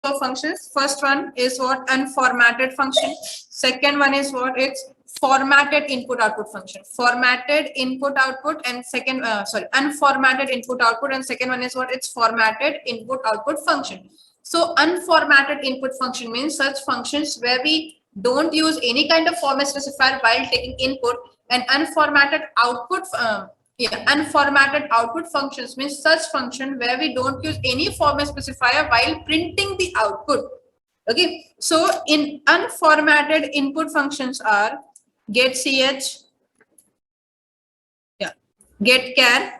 of functions. First one is what? Unformatted function. Second one is what? It's formatted input output function. Formatted input output, and second unformatted input output, and second one is what? It's formatted input output function. So unformatted input function means such functions where we don't use any kind of format specifier while taking input, and unformatted output unformatted output functions means such function where we don't use any format specifier while printing the output. Okay, so in unformatted input functions are getch, getchar,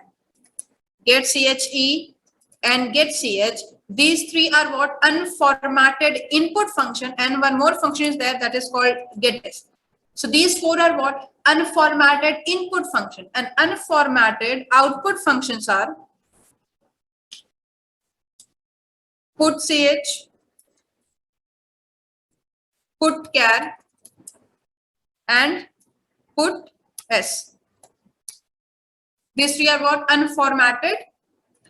getche, and getch. These three are what? Unformatted input function, and one more function is there that is called getS. So these four are what? Unformatted input function, and unformatted output functions are putch, putchar, and puts. These three are what? Unformatted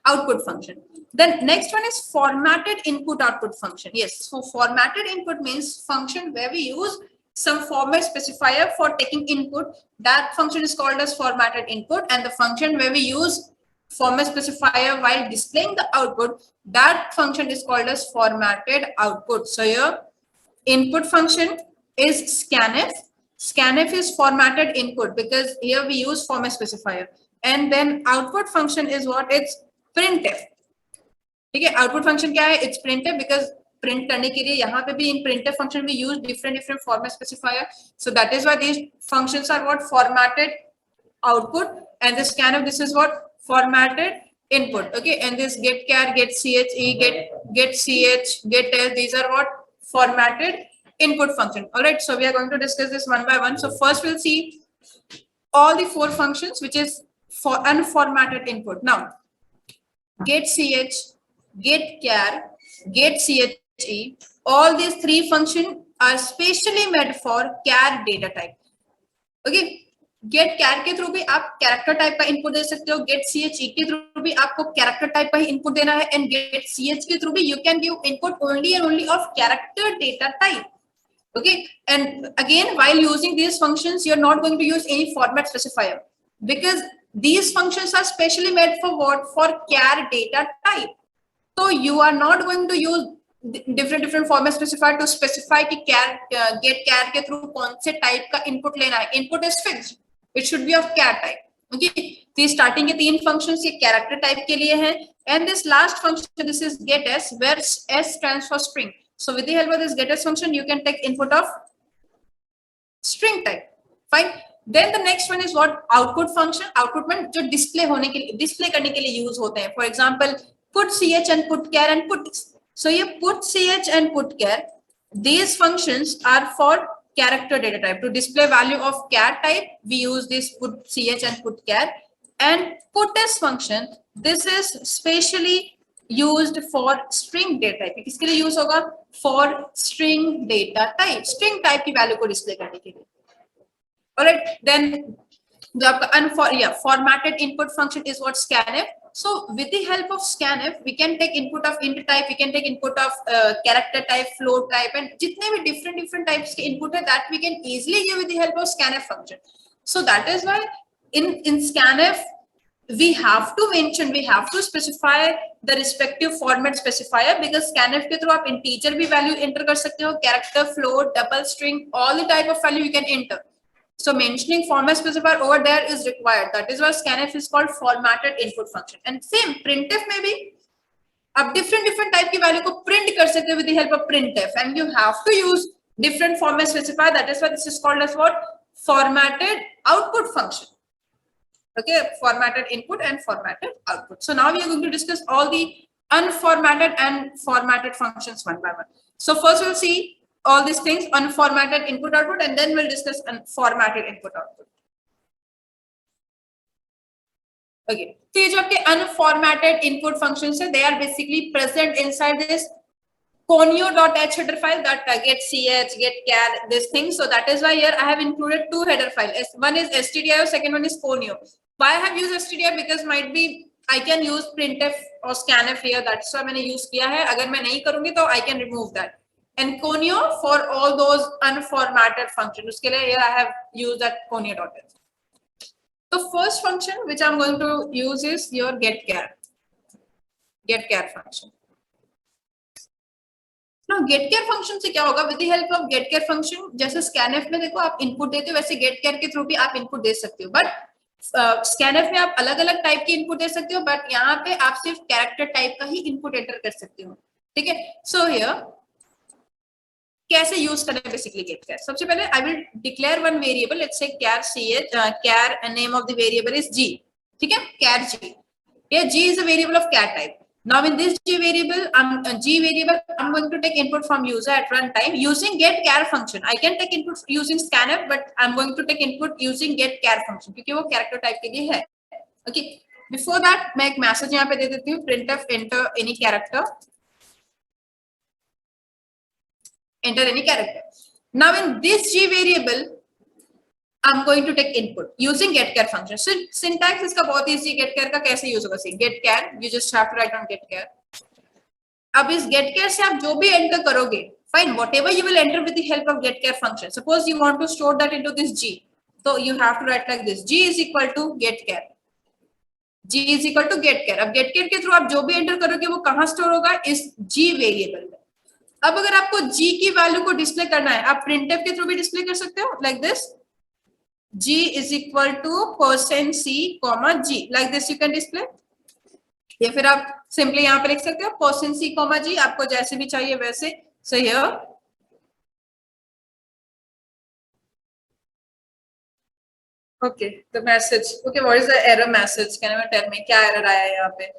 output function. Then next one is formatted input output function. Yes, so formatted input means function where we use some format specifier for taking input. That function is called as formatted input, and the function where we use format specifier while displaying the output, that function is called as formatted output. So your input function is scanf. Scanf is formatted input because here we use format specifier. And then output function is what? It's printf. ठीक है, output function क्या है? It's printf because print करने के लिए यहाँ पे भी in printf function we use different format specifier. So that is why these functions are what? Formatted output, and this scanf, this is what? Formatted input. Okay, and this getchar, getche, getch, getl, these are what? Formatted input function. All right, so we are going to discuss this one by one. So first we'll see all the four functions which is for unformatted input. Now getch, getchar, getche, all these three functions are specially made for char data type. Okay, get char के through भी आप character type का input दे सकते हो, gate ch के through भी आपको कैरेक्टर टाइप का ही इनपुट देना है, एंड गेट ch के थ्रू भी you can give input only and only of character data type. Okay, and again while using these functions you are not going to use any format specifier because these functions are specially made for what? For char data type. So you are not going to use different format specifier to specify कि get char के through कौन से type का input लेना है. Input is fixed, it should be of char type. Okay, तो starting के तीन functions ये character type के लिए हैं, and this last function, this is getS, where S stands for string. So with the help of this getS function you can take input of string type. Fine. Then the next one is what? Output function. Output में जो display होने के लिए, display करने के लिए use होते हैं. For example, putch and putchar and put. So ये putch and putchar, these functions are for character data type. To display value of char type, we use this putch and putchar. And puts function, this is specially used for string data type. किसके लिए use होगा? For string data type. String type की value को display करने के लिए. Alright, then the formatted input function is what? Scanf. So with the help of scanf, we can take input of int type, we can take input of character type, float type, and जितने भी different types के input है, that we can easily give with the help of scanf function. So that is why in scanf we have to mention, we have to specify the respective format specifier, because scanf के through आप integer भी value enter कर सकते हो, character, float, double string, all the type of value you can enter. So mentioning format specifier over there is required. That is why scanf is called formatted input function. And same printf में भी आप different type की value को print कर सकते हो with the help of printf, and you have to use different format specifier. That is why this is called as what? Formatted output function. Okay, formatted input and formatted output. So now we are going to discuss all the unformatted and formatted functions one by one. So first we'll see all these things, unformatted input output, and then we'll discuss formatted input output. Okay, so ये जो आपके unformatted input functions है, they are basically present inside this conio.h header file, that get ch, get char, this thing. So that is why here I have included two header files. One is stdio, second one is conio. Why I have used stdio? Because might be I can use printf or scanf here, that's why मैंने use किया है. अगर मैं नहीं करूंगी तो I can remove that. And conio for all those unformatted functions. उसके लिए here I have used that conio.h. The first function which I'm going to use is your getChar. getChar function. Now getChar function से क्या होगा? With the help of getChar function, जैसे scanf में देखो आप input देते हो, वैसे getChar के थ्रू भी आप input दे सकते हो. But scanf में आप अलग अलग टाइप की इनपुट दे सकते हो, बट यहाँ पे आप सिर्फ कैरेक्टर टाइप का ही इनपुट एंटर कर सकते हो. ठीक है. सो हियर कैसे यूज करें बेसिकली getChar? सबसे पहले I will declare one variable, let's say char ch, char name of the variable is g. ठीक है, char g. Here g is a variable of char type. Now in this g variable, I'm going to take input from user at runtime using getChar function. I can take input using scanf, but I'm going to take input using getChar function क्योंकि वो character type के लिए है. Okay. Before that, मैं एक message यहाँ पे दे देती हूँ, printf enter any character. Enter any character. Now in this g variable, I'm going to take input using getChar function. So syntax इसका बहुत easy. getChar का कैसे यूज होगा? See, getChar, you just have to write on getChar. अब इस getChar से आप जो भी एंटर करोगे, fine, whatever you will enter with the help of getChar function. Suppose you want to store that into this g, so you have to write like this: g is equal to getChar. g is equal to getChar. अब getChar के through आप जो भी enter करोगे वो कहाँ store होगा? इस g वेरिएबल में. अब अगर आपको g की वैल्यू को डिस्प्ले करना है, आप printf के थ्रू भी डिस्प्ले कर सकते हो, like this. G is equal to %c, g, like this you can display. या फिर आप सिंपली यहाँ पे लिख सकते हो %c, g, आपको जैसे भी चाहिए वैसे. So here okay, the message. Okay, what is the error message? Can you tell me क्या error आया है यहाँ पे?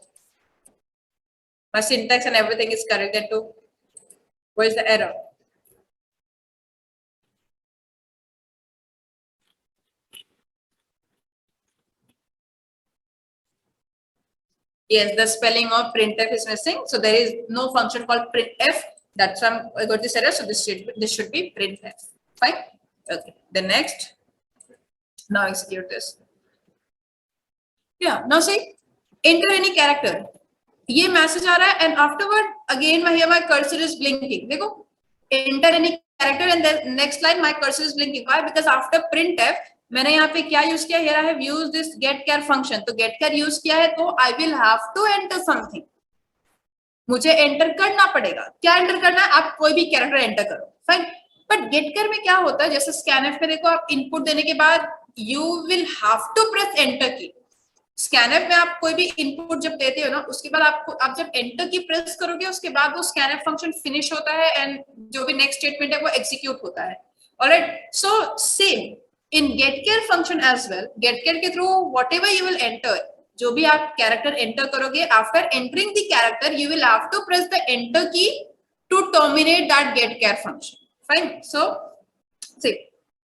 My syntax and everything is correct too. What is the error? Yes, the spelling of printf is missing, so there is no function called printf. That's why I got this error. So this should be printf. Fine. Okay. The next. Now execute this. Yeah. Now see, enter any character. ये message आ रहा है and afterward again here my cursor is blinking. देखो, enter any character and then next line my cursor is blinking. Why? Because after printf मैंने यहाँ पे क्या use किया? Here I have used this getChar function. तो getChar use किया है तो I will have to enter something. मुझे एंटर करना पड़ेगा. क्या एंटर करना है? आप कोई भी कैरेक्टर एंटर करो. फाइन. बट getChar में क्या होता है? जैसे scanf में देखो, आप इनपुट देने के बाद you will have to press enter की. स्कैनफ में आप कोई भी इनपुट जब देते हो ना, उसके बाद आप जब एंटर की प्रेस करोगे, उसके बाद वो स्कैनफ फंक्शन फिनिश होता है एंड जो भी नेक्स्ट स्टेटमेंट है वो एग्जीक्यूट होता है. Alright. So same in getChar function as well. getChar के through whatever you will enter, जो भी आप कैरेक्टर एंटर करोगे, after entering the character you will have to press the enter key to terminate that getChar function. Fine. So see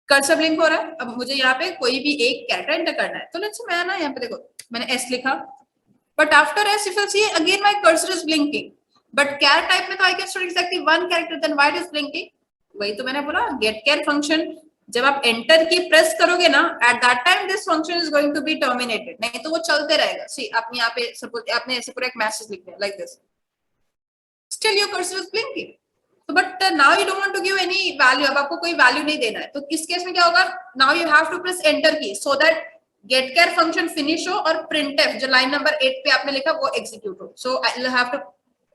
cursor blink हो रहा है. अब मुझे यहाँ पे कोई भी एक कैरेक्टर एंटर करना है, तो लेट्स मैं ना यहाँ पे देखो मैंने s लिखा, but after s if you see again my cursor is blinking, but char type में तो I can store exactly one character, then why it is blinking? वही तो मैंने बोला, getChar function जब आप एंटर की प्रेस करोगे ना, at that time this function is going to be terminated. नहीं तो वो चलते रहेगा. See, आपने यहाँ पे सपोज आपने ऐसे पूरा एक मैसेज लिख दिया like this, still your cursor is blinking. So, but now you don't want to give any value. अब आपको कोई वैल्यू नहीं देना है, तो इस केस में क्या होगा? Now you have to press enter की so that getChar function finish हो और printf जो लाइन नंबर 8 पे आपने लिखा वो एग्जीक्यूट हो. So I will have to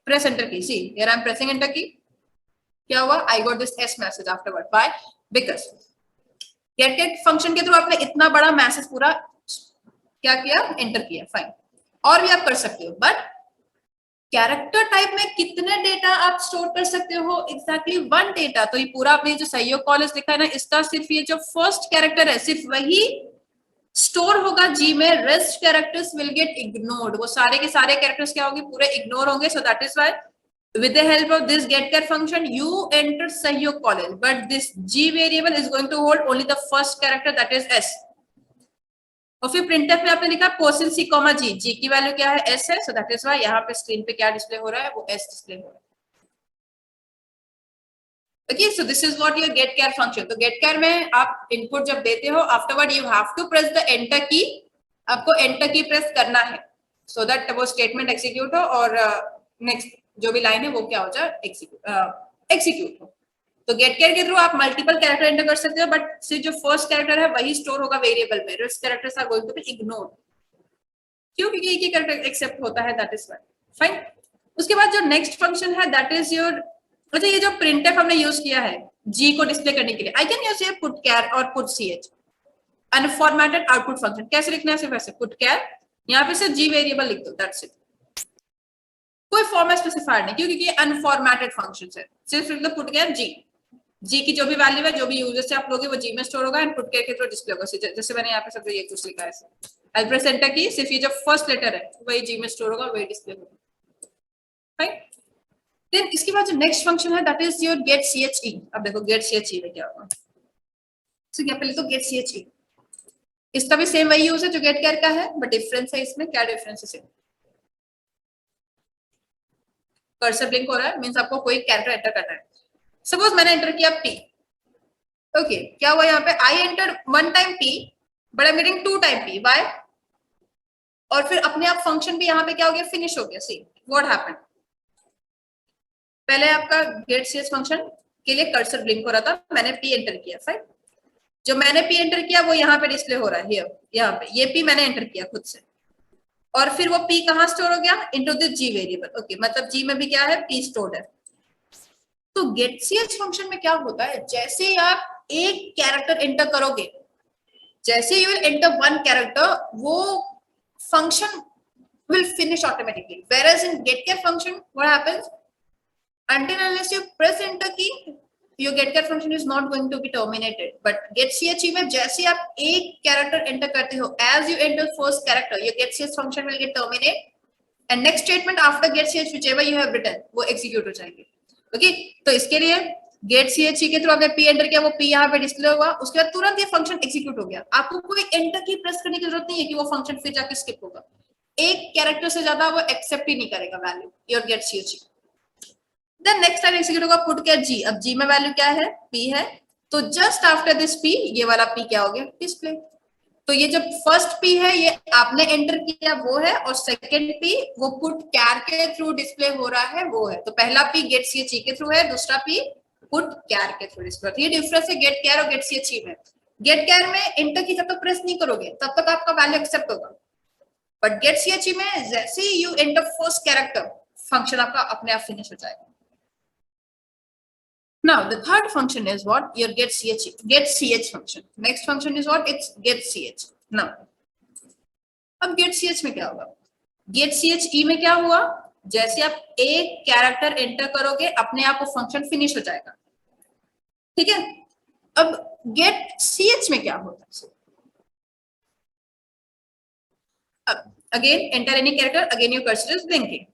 press enter key. See, here I am pressing enter key. क्या हुआ? I got this s message afterward. Why? Because getChar function के थ्रू आपने इतना बड़ा मैसेज पूरा क्या किया? एंटर किया. फाइन. और भी आप कर सकते हो, बट कैरेक्टर टाइप में कितने डेटा आप स्टोर कर सकते हो? Exactly one data. तो ये पूरा आपने जो सहयोग कॉलेज लिखा है ना, इसका सिर्फ ये जो फर्स्ट कैरेक्टर है सिर्फ वही स्टोर होगा जी में. Rest characters will get ignored. वो सारे के सारे कैरेक्टर्स क्या होंगे? पूरे इग्नोर होंगे. So that is why with the help of this getChar function you enter सहयोग college, but this g variable is going to hold only the first character, that is s. और फिर printf में आपने लिखा %c, g. g की value क्या है? s है. so that is why यहाँ पे स्क्रीन पे क्या डिस्प्ले हो रहा है? वो s डिस्प्ले हो रहा है. Okay, so this is what your getChar function. तो getChar में आप इनपुट जब देते हो, afterward you have to press the enter key. आपको enter की प्रेस करना है. सो दैट वो स्टेटमेंट एग्जीक्यूट हो और नेक्स्ट जो भी लाइन है वो क्या हो जाए, एग्जीक्यूट हो। तो गेट केयर के थ्रू आप मल्टीपल कैरेक्टर एंटर कर सकते हो, बट सिर्फ जो फर्स्ट कैरेक्टर है वही स्टोर होगा वेरिएबल में, rest characters are going to be ignore. क्यों? क्योंकि एक ही कैरेक्टर एक्सेप्ट होता है, दैट इज व्हाई। फाइन। उसके बाद जो नेक्स्ट फंक्शन है दैट इज योर, अच्छा ये जो प्रिंटफ हमने यूज किया है जी को डिस्प्ले करने के लिए, I can use here put char और put ch, unformatted output function. कैसे लिखना है? सिर्फ ऐसे पुट कैर, यहाँ पे सिर्फ जी वेरिएबल लिख दो, दैट्स इट। कोई फॉर्मेट स्पेसिफाइड नहीं, क्योंकि ये अनफॉर्मेटेड फंक्शंस है, सिर्फ लिख दो पुट कैर जी। जी की जो भी वैल्यू है, जो भी यूजर से आप लोगे वो जी में स्टोर होगा एंड पुट कैर के थ्रू डिस्प्ले होगा। जैसे मैंने यहाँ पे सब ये कुछ लिखा है, आई प्रेस एंटर की, सिर्फ ये जो फर्स्ट लेटर है वही जी में स्टोर होगा, वही डिस्प्ले होगा। राइट। देन इसके बाद जो नेक्स्ट फंक्शन है दैट इज योर गेट चे। अब देखो गेट चे में क्या होगा, तो यहाँ पे लिखो गेट चे। इसका भी सेम वही यूज है जो गेट कैर का है, बट डिफरेंस है इसमें। क्या डिफरेंस है? कर्सर ब्लिंक हो रहा है, मींस आपको कोई कैरेक्टर एंटर करना है। सपोज मैंने एंटर किया पी, ओके क्या हुआ यहाँ पे? I enter one time P but I am getting two time P, why? और फिर अपने आप फंक्शन भी यहाँ पे क्या हो गया? फिनिश हो गया। सी व्हाट हैपेंड, पहले आपका गेट cs फंक्शन के लिए कर्सर ब्लिंक हो रहा था, मैंने पी एंटर किया, फाइन। जो मैंने पी एंटर किया वो यहाँ पे डिस्प्ले हो रहा है, हियर यहाँ पे ये पी मैंने एंटर किया खुद से, और फिर वो पी कहाँ स्टोर हो गया? Into the G variable. Okay, मतलब जी में भी क्या है? पी स्टोर्ड है। तो गेट ch फंक्शन में क्या होता है, जैसे ही आप एक कैरेक्टर एंटर करोगे, जैसे you will enter one character, वो function will finish automatically, whereas in getChar function what happens, until unless you press enter key your getChar function is not going to be terminated, but getch में जैसे आप एक character enter करते हो, as you enter first character your getch function will get terminate and next statement after getch whichever you have written वो execute हो जाएंगे। Okay, तो इसके लिए गेट ch के थ्रू आपने p एंटर किया, वो p यहाँ पे डिस्प्ले हुआ, उसके बाद तुरंत ये फंक्शन एग्जीक्यूट हो गया। आपको कोई एंटर की प्रेस करने की जरूरत नहीं है कि वो फंक्शन फिर जाके स्किप होगा। एक कैरेक्टर से ज्यादा वो एक्सेप्ट ही नहीं करेगा value your get ch। Then next time execute होगा पुट कैर g। अब g में वैल्यू क्या है? p है, तो जस्ट आफ्टर दिस p ये वाला p क्या हो गया? डिस्प्ले। तो ये जो फर्स्ट p है ये आपने एंटर किया वो है, और सेकंड p वो पुट कैर के थ्रू डिस्प्ले हो रहा है वो है। तो पहला p गेट ch के थ्रू है, दूसरा p पुट कैर के थ्रू डिस्प्ले। ये डिफरेंस है गेट कैर और गेट ch में। गेट कैर में एंटर की जब तक प्रेस नहीं करोगे तब तक आपका वैल्यू एक्सेप्ट होगा, बट गेट ch में जैसे ही you enter first character function आपका अपने आप फिनिश हो जाएगा। Now the third function is what? Your get ch function. Next function is what? It's get ch. Now अब get ch में क्या होगा? get ch में क्या हुआ? जैसे आप एक कैरेक्टर एंटर करोगे अपने आप वो फंक्शन फिनिश हो जाएगा, ठीक है। अब get ch में क्या होता है? Again enter any character, again your cursor is blinking.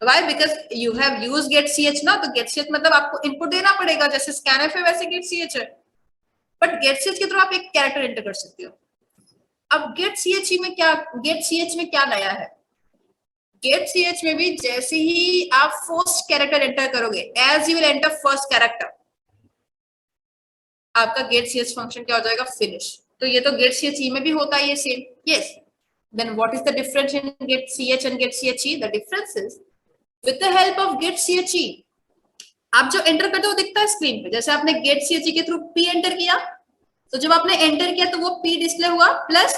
Why? Because you have used get ch ना, तो get ch मतलब आपको इनपुट देना पड़ेगा, जैसे scanf है वैसे get ch है, बट get ch के थ्रू आप एक कैरेक्टर एंटर कर सकते हो। अब get ch में क्या नया है? get ch में भी जैसे ही आप फर्स्ट कैरेक्टर एंटर करोगे, as you will enter first character, आपका get ch फंक्शन क्या हो जाएगा? फिनिश। तो ये तो get ch में भी होता है ये same, yes. Then what is the difference in get ch and get ch? The difference is with the help of get ch आप जो एंटर करते हो दिखता है स्क्रीन पे। जैसे आपने get ch के थ्रू p एंटर किया, तो जब आपने एंटर किया तो वो p डिस्प्ले हुआ, प्लस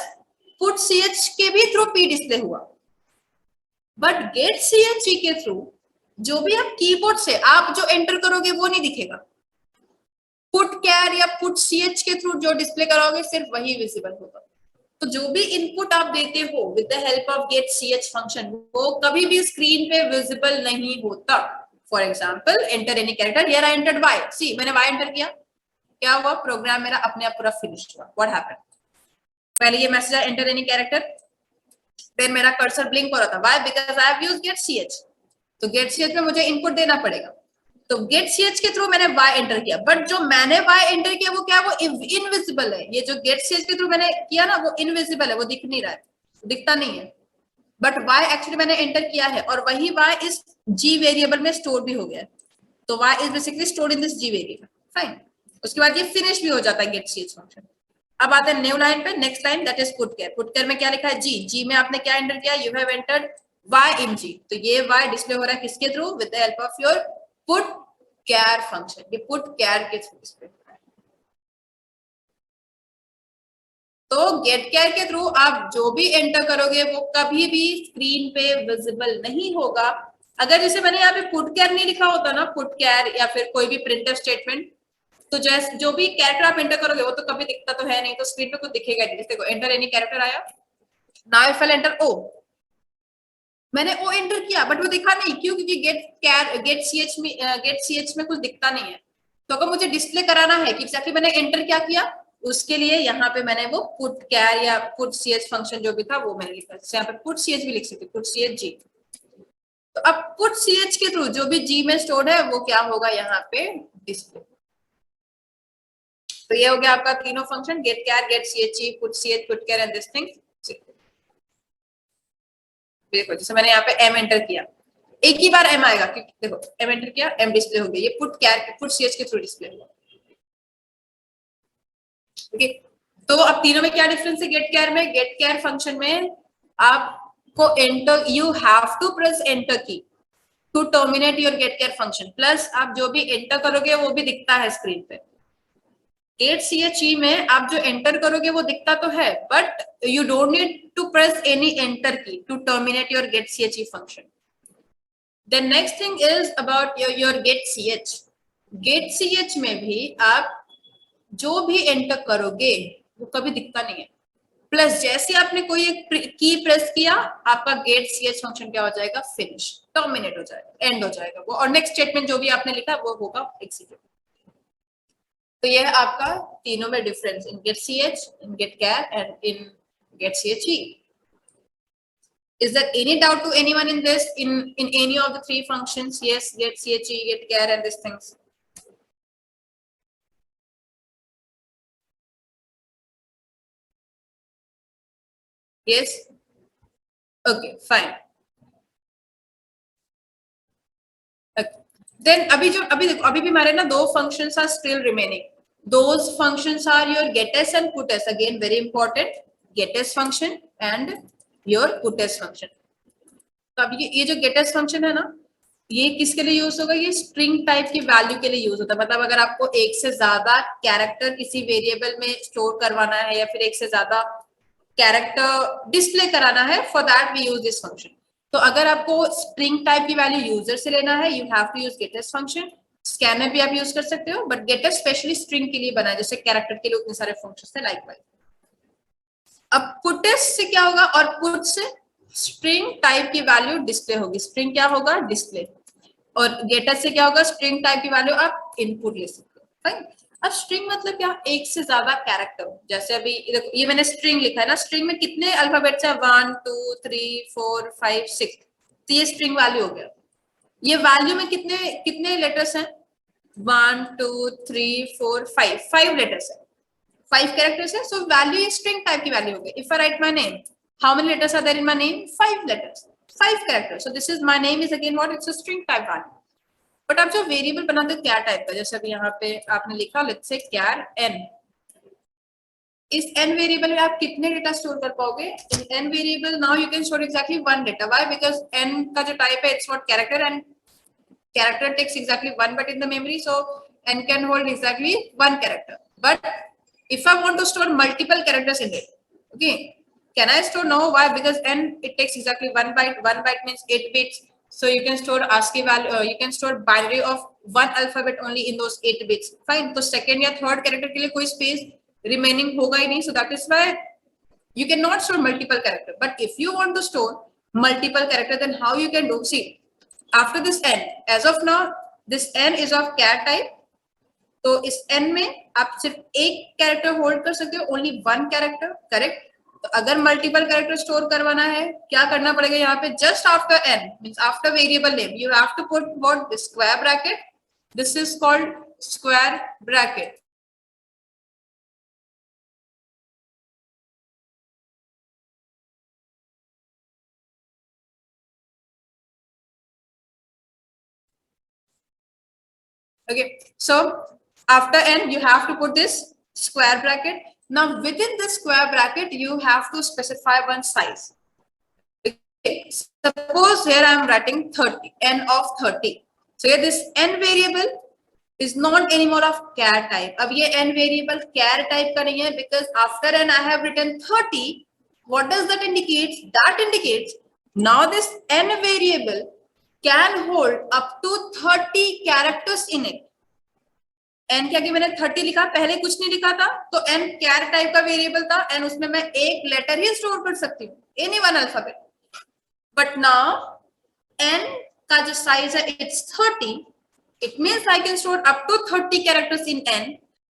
put ch के भी थ्रू p डिस्प्ले हुआ। बट get ch के थ्रू जो भी आप कीबोर्ड से आप जो एंटर करोगे वो नहीं दिखेगा। पुट कैर या पुट ch के थ्रू जो डिस्प्ले करोगे सिर्फ वही विजिबल होगा। तो जो भी इनपुट आप देते हो with the help of get ch function वो कभी भी स्क्रीन पे विजिबल नहीं होता। For example enter any character, here I entered y, see मैंने y एंटर किया, क्या हुआ? प्रोग्राम मेरा अपने आप पूरा फिनिश हुआ। What happened? पहले ये मैसेज आया एंटर एनी कैरेक्टर, फिर मेरा कर्सर ब्लिंक हो रहा था, why? Because I have used get ch। तो गेट ch में मुझे इनपुट देना पड़ेगा, तो गेट ch के थ्रू मैंने y एंटर किया, बट जो मैंने y एंटर किया वो क्या? वो इनविजिबल है। ये जो गेट ch के थ्रू मैंने किया ना वो इनविजिबल है, वो दिख नहीं रहा है, दिखता नहीं है। बट y एक्चुअली मैंने एंटर किया है, और वही y इस g वेरिएबल में स्टोर भी हो गया है। तो y is basically stored in this g variable, fine. उसके बाद ये फिनिश भी हो जाता है गेट ch फंक्शन। अब आते हैं न्यू लाइन पे, next line that is put care. Put care में क्या लिखा है, जी, जी में आपने क्या एंटर किया, you have entered y in g, तो ये y डिस्प्ले हो रहा है किसके through, with the help of your put care function, ये पुट केयर के थ्रू डिस्प्ले हो रहा है। तो गेट केयर के थ्रू आप जो भी एंटर करोगे वो कभी भी स्क्रीन पे विजिबल नहीं होगा। अगर जैसे मैंने यहाँ पे पुट केयर नहीं लिखा होता ना, पुट केयर या फिर कोई भी प्रिंटफ स्टेटमेंट, तो जैसे जो भी कैरेक्टर आप एंटर करोगे वो तो कभी दिखता तो है नहीं, तो स्क्रीन पे कुछ दिखेगा नहीं। जैसे देखो एंटर एनी कैरेक्टर आया, now if I enter O, मैंने ओ एंटर किया बट वो दिखा नहीं, क्यों, क्योंकि गेट सीएच में कुछ दिखता नहीं है। तो अगर मुझे डिस्प्ले कराना है कि एक्चुअली मैंने एंटर क्या किया, उसके लिए यहाँ पे मैंने वो पुट कैर या पुट सीएच फंक्शन जो भी था वो मैंने लिखा। यहाँ पे पुट सीएच भी लिख सकते, पुट सीएच जी। तो अब पुट सीएच के थ्रू जो भी जी में स्टोर्ड है वो क्या होगा यहाँ पे डिस्प्ले। तो ये हो गया आपका तीनों function, get char, get CHE, put CH, put char and this thing. देखो जैसे मैंने यहाँ पे एम एंटर किया, एक ही बार एम आएगा क्योंकि देखो एम एंटर किया, एम डिस्प्ले हो गया, ये पुट कैर, पुट सीएच के थ्रू डिस्प्ले होगा। ओके, तो अब तीनों में क्या डिफरेंस है, गेट कैर में, गेट कैर फंक्शन में आपको enter, you have to press enter key to terminate your get char function, plus आप जो भी एंटर करोगे वो भी दिखता है स्क्रीन पे। गेट सीएचई में आप जो एंटर करोगे वो दिखता तो है, but you don't need to press any enter key to terminate your get CHE function. The next thing is about your get ch। get ch में भी आप जो भी एंटर करोगे वो कभी दिखता नहीं है, प्लस जैसे आपने कोई एक की प्रेस किया आपका गेट ch फंक्शन क्या हो जाएगा, फिनिश, टर्मिनेट हो जाएगा, एंड हो जाएगा वो, और नेक्स्ट स्टेटमेंट जो भी आपने लिखा वो होगा एग्जीक्यूट। तो ये है आपका तीनों में difference, in get ch, in get char and in get che। Is there any doubt to anyone in this, in any of the three functions? Yes, get che, get care, and these things. Yes. Okay, fine. Okay. Then अभी जो अभी देखो अभी भी हमारे ना दो functions are still remaining. Those functions are your getS and putS. Again, very important. getS function and your putS function. तो अब ये जो getS function है ना, ये किसके लिए यूज होगा, ये स्ट्रिंग टाइप की वैल्यू के लिए यूज होता है। मतलब अगर आपको एक से ज्यादा कैरेक्टर किसी वेरिएबल में स्टोर करवाना है या फिर एक से ज्यादा कैरेक्टर डिस्प्ले कराना है, for that we use this function. तो अगर आपको स्ट्रिंग टाइप की वैल्यू यूजर से लेना है, you have to use gets function. Scanner भी आप यूज कर सकते हो, बट गेटस स्पेशली स्ट्रिंग के लिए बना है, जैसे कैरेक्टर के लिए उतने सारे फंक्शन है लाइकवाइज। अब पुटस से क्या होगा, और पुट से स्ट्रिंग टाइप की वैल्यू डिस्प्ले होगी, स्ट्रिंग क्या होगा, डिस्प्ले। और गेटस से क्या होगा, स्ट्रिंग टाइप की वैल्यू आप इनपुट ले सकते हो। फाइन। अब स्ट्रिंग मतलब क्या, एक से ज्यादा कैरेक्टर। जैसे अभी ये मैंने स्ट्रिंग लिखा है ना, स्ट्रिंग में कितने अल्फाबेट्स है, 1 2 3 4 5 6, तो ये स्ट्रिंग वैल्यू हो गया। ये वैल्यू में कितने कितने लेटर्स हैं, 1 2 3 4 5, 5 लेटर्स है, 5 कैरेक्टर्स है, सो वैल्यू स्ट्रिंग टाइप की वैल्यू हो गई। If I write my name, how many letters are there in my name, 5 letters, 5 characters, so this is my name is again what, it's a string type value. But आप जो variable बनाते हो क्या type का, जैसे अभी यहाँ पे आपने लिखा लेट्स से कैर n, इस n वेरिएबल में आप कितने डेटा स्टोर कर पाओगे, in n variable now you can store exactly 1 data. Why, because n का जो टाइप है it's not character, and character takes exactly 1 byte in the memory, so n can hold exactly 1 character. But if I want to store multiple characters in it, okay, can I store? No. Why? Because n it takes exactly 1 byte. 1 byte means 8 bits. So you can store ASCII value. You can store binary of one alphabet only in those 8 bits. Fine. तो second या third character के लिए कोई space remaining होगा ही नहीं. So that is why you cannot store multiple character. But if you want to store multiple character, then how you can do? See, after this n, as of now, this n is of char type. तो इस n में आप सिर्फ एक character hold कर सकते हो, only 1 character, correct. तो अगर मल्टीपल कैरेक्टर स्टोर करवाना है क्या करना पड़ेगा, यहाँ पे just after n means after variable name you have to put what, square bracket, this is called square bracket. Okay, so after n you have to put this square bracket, Now within this square bracket you have to specify one size. Suppose here I am writing 30, n of 30. So here this n variable is not anymore of char type. अब ये n variable char type का नहीं है, because after n I have written 30. What does that indicate? That indicates now this n variable can hold up to 30 characters in it. n क्या कि मैंने 30 लिखा, पहले कुछ नहीं लिखा था, तो n char टाइप का वेरिएबल था एंड उसमें मैं एक लेटर ही स्टोर कर सकती हूँ, any one alphabet. But now n का जो साइज है it's 30. It means I can store up to 30 characters in n.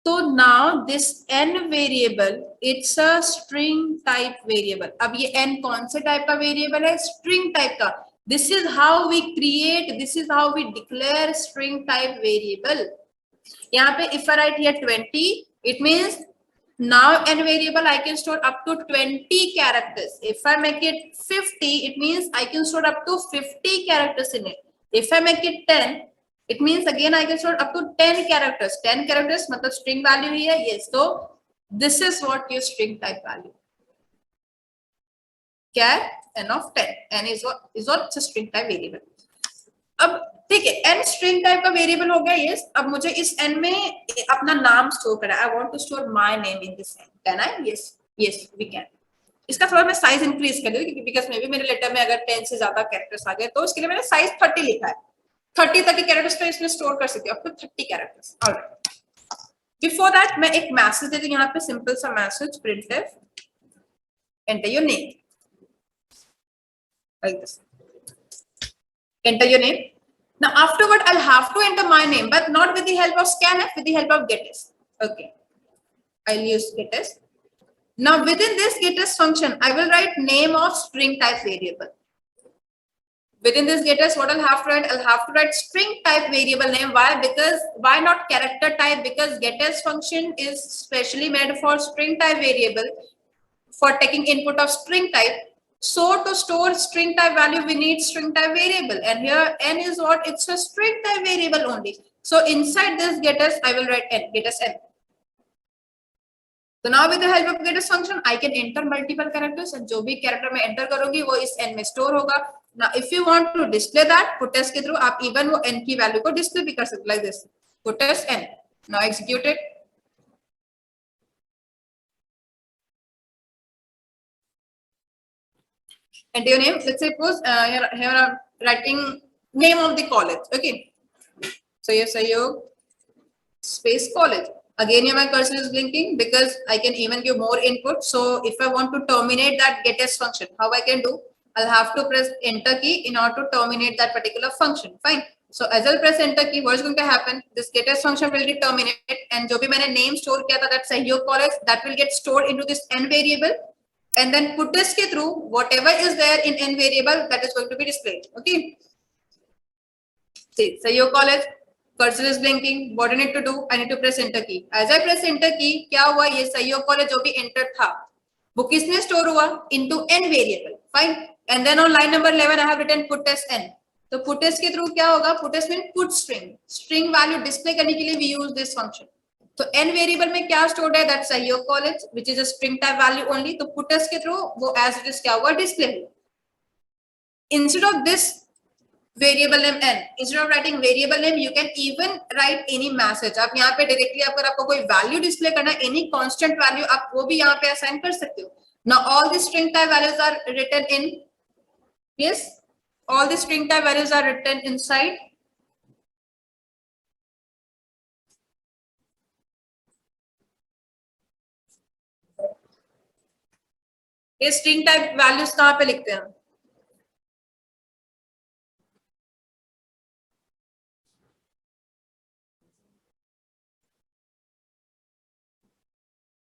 तो now this n variable it's a string type variable. अब ये n कौन से टाइप का वेरिएबल है? स्ट्रिंग टाइप का. This is how we create, this is how we declare string type variable. यहाँ पे if I write here 20, it means now n variable I can store up to 20 characters. If I make it 50, it means I can store up to 50 characters in it. If I make it 10, it means again I can store up to 10 characters. 10 characters मतलब string value ही है. Yes, so this is what your string type value. Char n of 10. n is what string type variable. अब ठीक है, n string type का variable हो गया. Yes, अब मुझे इस n में अपना नाम स्टोर करना है. I want to store my name in this n. Can I? Yes, yes we can. इसका थोड़ा मैं साइज इंक्रीज कर दूं, क्योंकि बिकॉज़ मे बी मेरे लेटर में अगर 10 से ज्यादा कैरेक्टर्स आ गए, तो उसके लिए मैंने साइज 30 लिखा है. 30 तक के कैरेक्टर्स तो इसमें स्टोर कर सकती हूं, up to 30 characters. Alright, before that मैं एक मैसेज देती हूं. यहाँ पे सिंपल सा message, printf enter your name, like this. Enter your name. Now afterward I'll have to enter my name, but not with the help of scanf, with the help of getS. Okay, I'll use getS. Now within this getS function I will write name of string type variable. Within this getS, what I'll have to write? I'll have to write string type variable name. Why? Because why not character type? Because getS function is specially made for string type variable, for taking input of string type. So to store string type value, we need string type variable, and here n is what? It's a string type variable only. So inside this getS, I will write n, getS n. So now with the help of getS function, I can enter multiple characters, and जो भी character मैं enter करूँगी वो इस n में store होगा. Now if you want to display that, puts के through आप even वो n की value को display भी कर सकते, like this, puts n. Now execute it. Enter your name. Let's suppose here I'm writing name of the college. Okay, so yes, Sayog space college. Again here my cursor is blinking because I can even give more input. So if I want to terminate that getS function, how I can do? I'll have to press enter key in order to terminate that particular function. Fine. So as I'll press enter key, what is going to happen? This getS function will be terminated, and जो भी मैंने name store किया था, that Sahyog college, that will get stored into this n variable. And then puts के through whatever is there in n variable, that is going to be displayed. Okay. See, so your college, cursor is blinking. What do I need to do? I need to press enter key. As I press enter key, क्या हुआ? ये Sahyog college जो भी enter था, वो किसमें store हुआ? Into n variable. Fine. And then on line number 11, I have written puts n. तो puts के through क्या होगा? Puts means put string. String value display करने के लिए we use this function. तो n वेरिएबल में क्या स्टोर्ड है? दैट सहयोग college, which is a string type value only. तो पुट्स के थ्रू वो एज इट इज क्या हुआ? डिस्प्ले हुआ. Instead of this variable name n, instead of writing variable name, you can even right any message. आप यहाँ पे directly अगर आपको कोई वैल्यू डिस्प्ले करना है, एनी कांस्टेंट वैल्यू, आप वो भी यहाँ पे असाइन कर सकते हो. Now all the string type values are written in, yes, all the string type values are written inside. ये स्ट्रिंग टाइप वैल्यूज कहाँ पे लिखते हैं?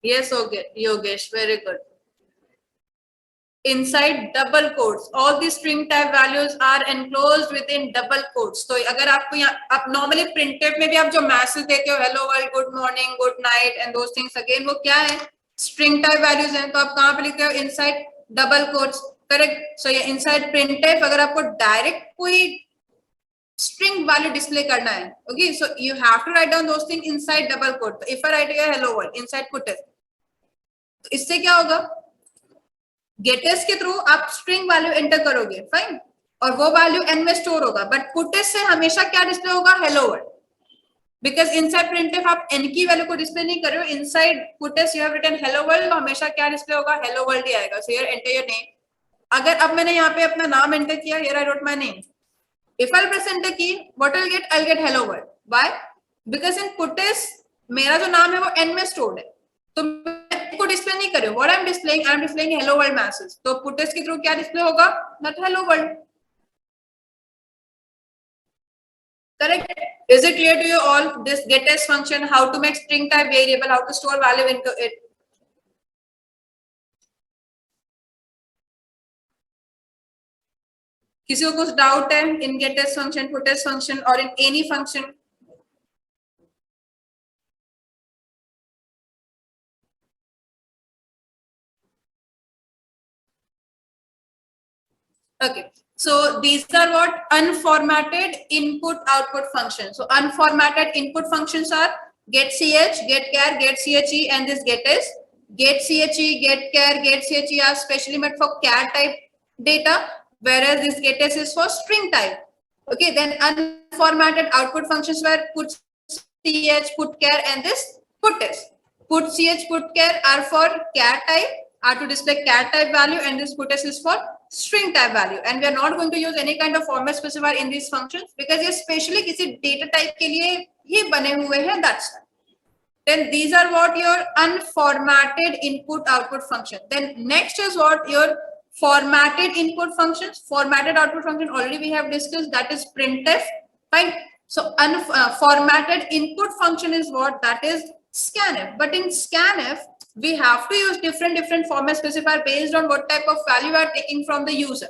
Yes, okay, Yogesh, very good. Inside double quotes, all the string type values are enclosed within double quotes. तो अगर आपको यहाँ, आप normally printf में भी आप जो मैसेज देते हो, hello world, good morning, good night and those things, again वो क्या है? String type values हैं. तो आप कहाँ पे लिखते हो? Inside double quotes, correct? So ये inside printf अगर आपको direct कोई string value display करना है, okay, so you have to write down those things inside double quote. So if I write here hello world inside puts, तो इससे क्या होगा, गेटस के थ्रू आप स्ट्रिंग वैल्यू एंटर करोगे, फाइन, और वो वैल्यू एन में स्टोर होगा, बट पुटस से हमेशा क्या डिस्प्ले होगा, hello world, because inside printf आप एन की वैल्यू को डिस्प्ले नहीं कर रहे हो, inside puts you have written hello world, तो हमेशा क्या डिस्प्ले होगा, हेलो वर्ल्ड ही आएगा. So here enter your name. अगर अब मैंने यहाँ पे अपना नाम एंटर किया, here I wrote my name, if I'll press enter key, what I'll get hello world. Why? Because in puts मेरा जो नाम है वो n में stored है, तो मैं को डिस्प्ले नहीं कर रही हूँ. What I'm displaying hello world message. तो puts के थ्रू क्या डिस्प्ले होगा, not hello world. Correct? Is it clear to you all this getS function, how to make string type variable, how to store value into it? किसी को कुछ doubt है इन getS function, puts function और in any function? Okay, so these are what unformatted input output functions. So unformatted input functions are get ch, get char, get che, and this getS. Get che, get char, get che are specially meant for char type data, whereas this getS is for string type. Okay, then unformatted output functions were put ch, put char, and this puts. Put ch, put char are for char type, are to display char type value, and this puts is for string type value. And we are not going to use any kind of format specifier in these functions because ये specially किसी data type के लिए ही बने हुए हैं. That's it. Then these are what your unformatted input output function. Then next is what your formatted input functions. Formatted output function already we have discussed, that is printf. Fine. So formatted input function is what, that is scanf. But in scanf we have to use different format specifier based on what type of value you are taking from the user.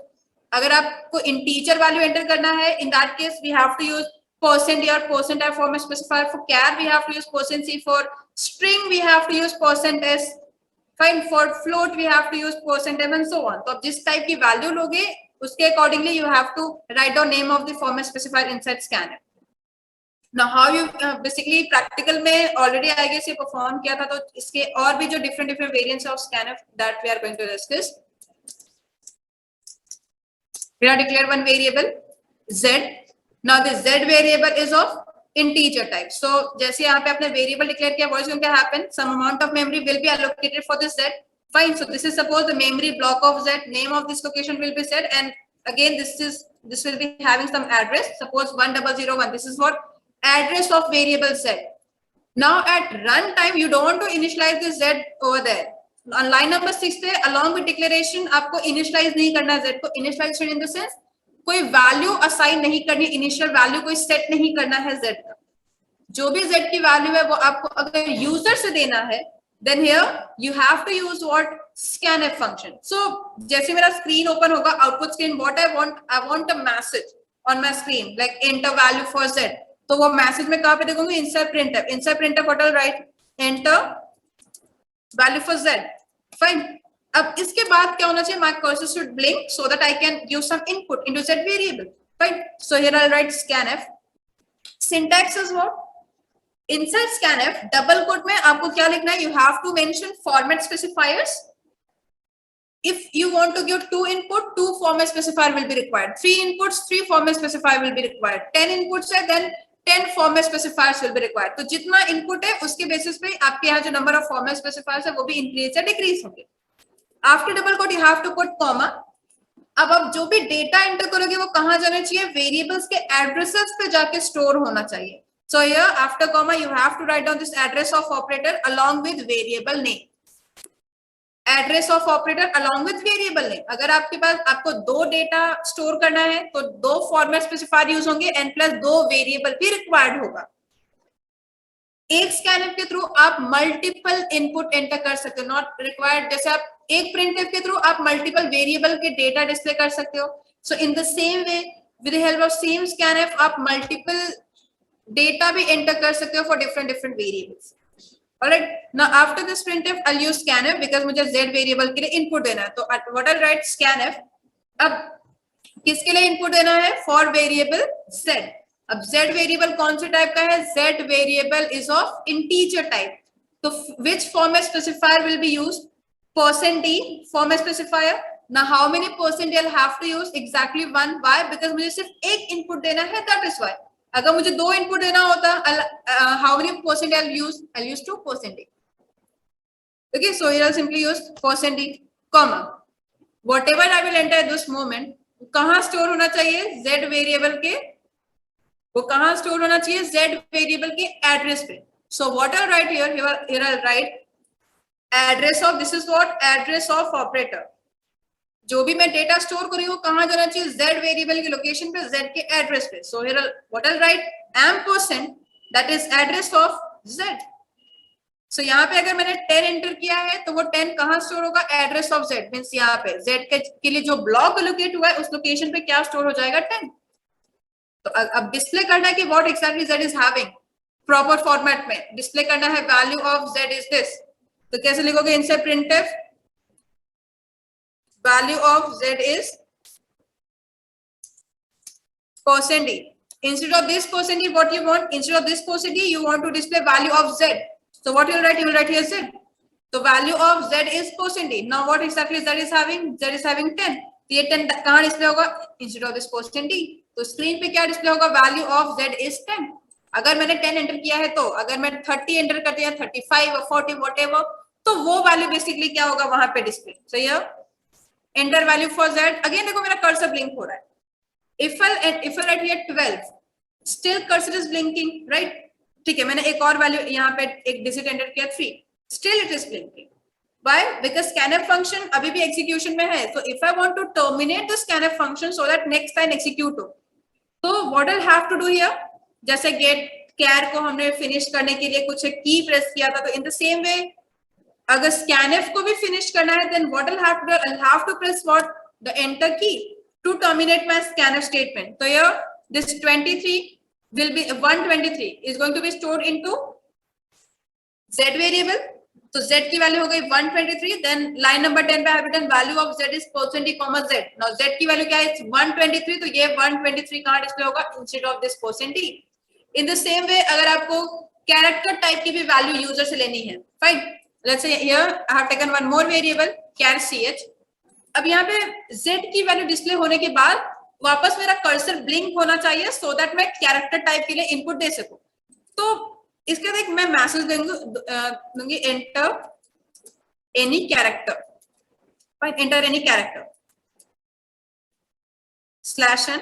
अगर आपको integer value enter करना है, in that case we have to use %d or %i format specifier. For char we have to use %c, for string we have to use %s, fine, for float we have to use %m and so on. तो अब जिस type की value लोगे उसके accordingly you have to write down name of the format specifier inside scanf. Now how you basically practical में already I guess ये perform किया था, तो इसके और भी जो different variants of scanf that we are going to discuss. We have declared one variable z. Now this z variable is of integer type. So जैसे यहाँ पे आपने variable declare किया, what is going to happen? Some amount of memory will be allocated for this z. Fine. So this is suppose the memory block of z. Name of this location will be z, and again this will be having some address. Suppose 1001. This is what address of variable z. Now at runtime you don't want to initialize this z over there. On line number 6 पे along with declaration आपको initialize नहीं करना z को. Initialization in the sense कोई value assign नहीं करनी, initial value कोई set नहीं करना है z का. जो भी z की value है वो आपको अगर user से देना है, then here you have to use what, scanf function. So जैसे मेरा screen open होगा, output screen, what I want a message on my screen like enter value for z. तो वो मैसेज में कहां पे देखूंगी, inside printf what I'll write, enter value for z. Fine. अब इसके बाद क्या होना चाहिए, my cursor should blink so that I can give some input into z variable. Fine. So here I'll write scanf. Syntax is what, inside scanf double quote में आपको क्या लिखना है, you have to mention format specifiers. If you want to give 2 input, 2 format specifier will be required. 3 inputs, 3 format specifier will be required. 10 inputs है, then 10 format specifiers will be required. तो जितना input है उसके basis पे आपके यहाँ जो number of format specifiers है वो भी increase या decrease होंगे. After double quote you have to put comma. अब आप जो भी data enter करोगे वो कहाँ जाना चाहिए, variables के addresses पे जाके store होना चाहिए. So here after comma you have to write down this address of operator along with variable name. Address of operator along with variable name. अगर आपके पास आपको 2 डेटा स्टोर करना है तो 2 फॉर्मेट स्पेसिफायर यूज होंगे एंड प्लस 2 वेरिएबल भी required होगा. एक स्कैनफ के थ्रू आप मल्टीपल इनपुट एंटर कर सकते हो, नॉट रिक्वायर्ड. जैसे आप एक प्रिंटफ के थ्रू आप मल्टीपल वेरिएबल के डेटा डिस्प्ले कर सकते हो. So in the same way with the help of same scanf आप मल्टीपल डेटा भी एंटर कर सकते हो for different variables. Alright, now after this printf I'll use scanf because मुझे z वेरिएबल के लिए इनपुट देना है. तो what I'll write scanf. अब किसके लिए इनपुट देना है, फॉर वेरिएबल z. अब z वेरिएबल कौन से टाइप का है, z variable is of integer type. तो which format specifier will be used, %d form specifier. Now how many % I'll have to use? Exactly one. Why? Because मुझे सिर्फ एक input देना है, that is why. अगर मुझे दो input देना होता, how many % I'll use? I'll use 2%d. Okay, so here I'll simply use %d, comma. Whatever I will enter at this moment, कहाँ स्टोर होना चाहिए? Z वेरिएबल के, वो कहाँ स्टोर होना चाहिए? Z वेरिएबल के एड्रेस पे. So what I'll write here? Here I'll write address of, this is what address of operator. जो भी मैं डेटा स्टोर कर रही हूँ कहाँ जाना चाहिए? Z वेरिएबल की लोकेशन पे, Z के एड्रेस पे. So here what I'll write %, that is address of Z. So यहाँ पे अगर मैंने 10 एंटर किया है तो वो 10 कहाँ स्टोर होगा? Address of Z. मींस यहाँ पे Z के लिए जो ब्लॉक लोकेट हुआ है उस लोकेशन पे क्या स्टोर हो जाएगा? 10. तो अब डिस्प्ले करना है कि what exactly Z is having. Proper format में डिस्प्ले करना है value of Z is this. तो कैसे लिखोगे? इनसे printf value of Z is %d. Instead of this %d, what you want? Instead of this %d, you want to display value of Z. So what you'll write? You will write here Z. So value of Z is %d. Now what exactly Z is having? Z is having 10. तो ये 10 कहाँ display होगा? Instead of this %d. तो screen पे क्या display होगा? Value of Z is 10. अगर मैंने 10 एंटर किया है तो, अगर मैं 30 एंटर करते हैं, 35 or 40 whatever, तो वो वैल्यू बेसिकली क्या होगा वहां पे डिस्प्ले. सो ये enter value for Z. Again देखो मेरा कर्सर ब्लिंक हो रहा है. If I write here 12, still cursor is blinking, right? ठीक है, मैंने एक और वैल्यू यहाँ पे एक डिजिट एंटर किया 3, still it is blinking. Why? Because scanf function अभी भी execution में है. So if I want to terminate the scanf function so that next time execute हो, तो what I'll have to do here? जैसे get char को हमने finish करने के लिए कुछ की प्रेस किया था, तो in the same way अगर scanf को भी फिनिश करना है, then what I'll have to do? I'll have to press what? The enter key to terminate my scanf statement. So here this 23 will be 123 is going to be stored into Z variable. So Z की value हो गई 123. Then line number 10 पे I have written value of Z is %d, Z. Now Z की value क्या है? 123. तो ये 123 कहाँ डिस्प्ले होगा? Instead of this %d. In the same way अगर आपको कैरेक्टर टाइप की भी वैल्यू यूजर से लेनी है, fine. Let's say here I have taken one more variable char ch. अब यहाँ पे Z की वैल्यू डिस्प्ले होने के बाद वापस मेरा कर्सर ब्लिंक होना चाहिए सो दैट मैं कैरेक्टर टाइप के लिए इनपुट दे सकूं. तो इसके बाद मैं मैसेज दूंगी enter any character. Fine, enter any character /n.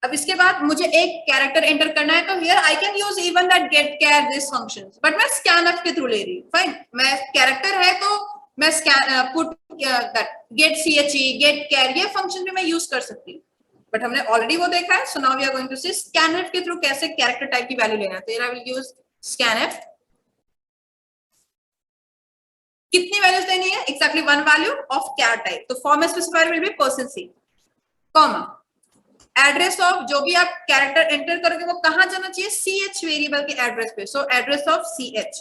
अब इसके बाद मुझे एक कैरेक्टर एंटर करना है, तो here I can use even that get char this functions, but मैं स्कैनफ के थ्रू ले रही हूँ. फाइन, मैं कैरेक्टर है तो मैं put that get che get char ये फंक्शन भी मैं यूज कर सकती हूँ, बट हमने ऑलरेडी वो देखा है. So now we are going to see scanf के थ्रू कैसे कैरेक्टर टाइप की वैल्यू लेना है. तो here I will use scanf. कितनी वैल्यूज देनी है? Exactly one value of char type. तो form specifier will be %c, comma address of जो भी आप कैरेक्टर एंटर करोगे वो कहां जाना चाहिए? ch वेरिएबल के एड्रेस पे. So address of ch.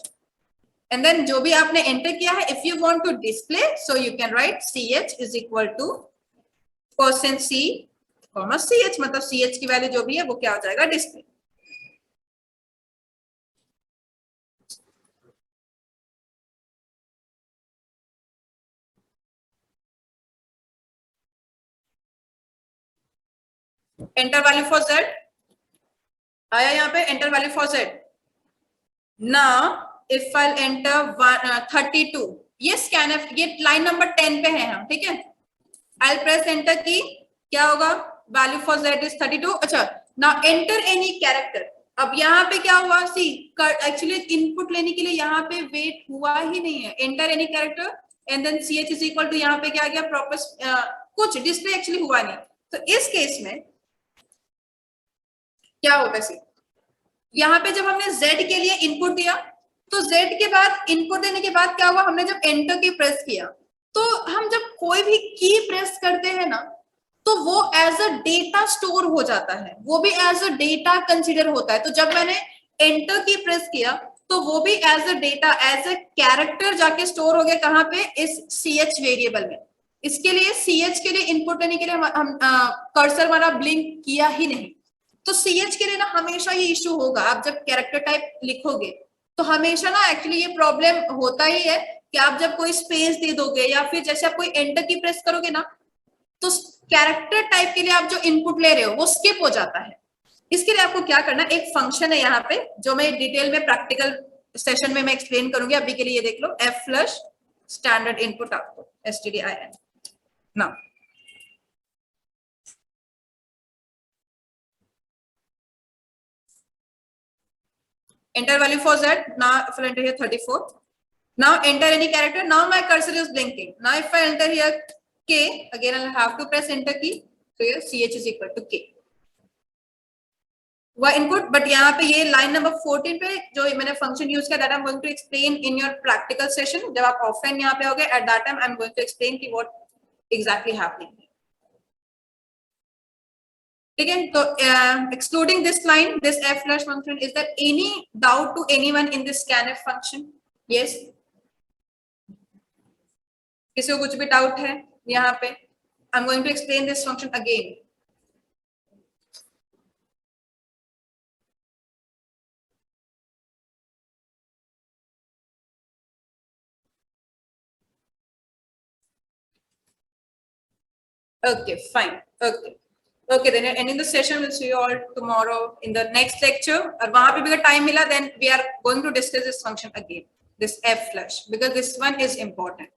And then जो भी आपने एंटर किया है, if you want to display, so you can write ch is equal to %c, ch, मतलब ch की वैल्यू जो भी है वो क्या हो जाएगा? Display. Enter value for Z आया यहाँ पे, enter value for Z. Now if I enter 32, ये स्कैनफ, ये लाइन नंबर 10 पे है हम, ठीक है. आई प्रेस एंटर की, क्या होगा? Value for Z is 32. अच्छा, नाउ एंटर एनी कैरेक्टर. अब यहाँ पे क्या हुआ? सी एक्चुअली इनपुट लेने के लिए यहाँ पे वेट हुआ ही नहीं है. Enter any character and then ch is equal to, यहाँ पे क्या गया? प्रॉपर कुछ डिस्प्ले एक्चुअली हुआ नहीं. तो इस केस में क्या होगा? सी यहाँ पे जब हमने Z के लिए इनपुट दिया, तो Z के बाद इनपुट देने के बाद क्या हुआ? हमने जब एंटर की प्रेस किया, तो हम जब कोई भी की प्रेस करते हैं ना, तो वो एज अ डेटा स्टोर हो जाता है, वो भी एज अ डेटा कंसिडर होता है. तो जब मैंने एंटर की प्रेस किया तो वो भी as a data, as a character जाके स्टोर हो गया. कहाँ पे? इस ch वेरिएबल में. इसके लिए ch के लिए इनपुट लेने के लिए हम कर्सर वाला ब्लिंक किया ही नहीं. तो CH के लिए ना हमेशा ये इश्यू होगा, आप जब कैरेक्टर टाइप लिखोगे तो हमेशा ना एक्चुअली ये प्रॉब्लम होता ही है कि आप जब कोई स्पेस दे दोगे या फिर जैसे आप कोई एंटर की प्रेस करोगे ना, तो कैरेक्टर टाइप के लिए आप जो इनपुट ले रहे हो वो स्किप हो जाता है। इसके लिए आपको क्या करना, एक फंक्शन है यहाँ पे जो मैं डिटेल में प्रैक्टिकल सेशन में मैं एक्सप्लेन करूंगी, अभी के लिए ये देख लो, f standard input output stdin। Now enter value for z, now if I enter here 34, now enter any character, now my cursor is blinking, now if I enter here k, again I'll have to press enter key, so here ch is equal to k वह input. But यहाँ पे ये line number 14 पे जो मैंने function use किया, that I am going to explain in your practical session, जब आप ऑफलाइन यहाँ पे होगे, at that time I am going to explain कि व्हाट एग्जैक्टली हैपनिंग। ठीक है, तो excluding this line, this f flush function, is there any doubt to anyone in this scanf function? Yes, किसी को कुछ भी डाउट है यहाँ पे? I am going to explain this function again. Okay, fine. Okay, then ending the session. We'll see you all tomorrow in the next lecture. और वहाँ पे भी अगर time मिला, then we are going to discuss this function again, this f flush, because this one is important.